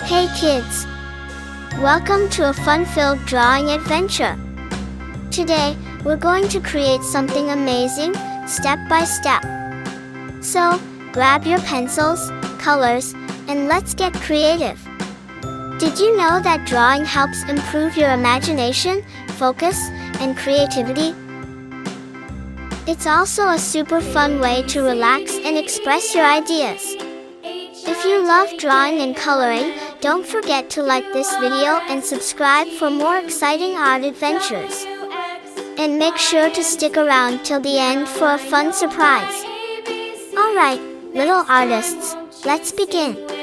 Hey kids! Welcome to a fun-filled drawing adventure. Today, we're going to create something amazing, step by step. So, grab your pencils, colors, and let's get creative. Did you know that drawing helps improve your imagination, focus, and creativity? It's also a super fun way to relax and express your ideas. If you love drawing and coloring, don't forget to like this video and subscribe for more exciting art adventures. And make sure to stick around till the end for a fun surprise. Alright, little artists, let's begin.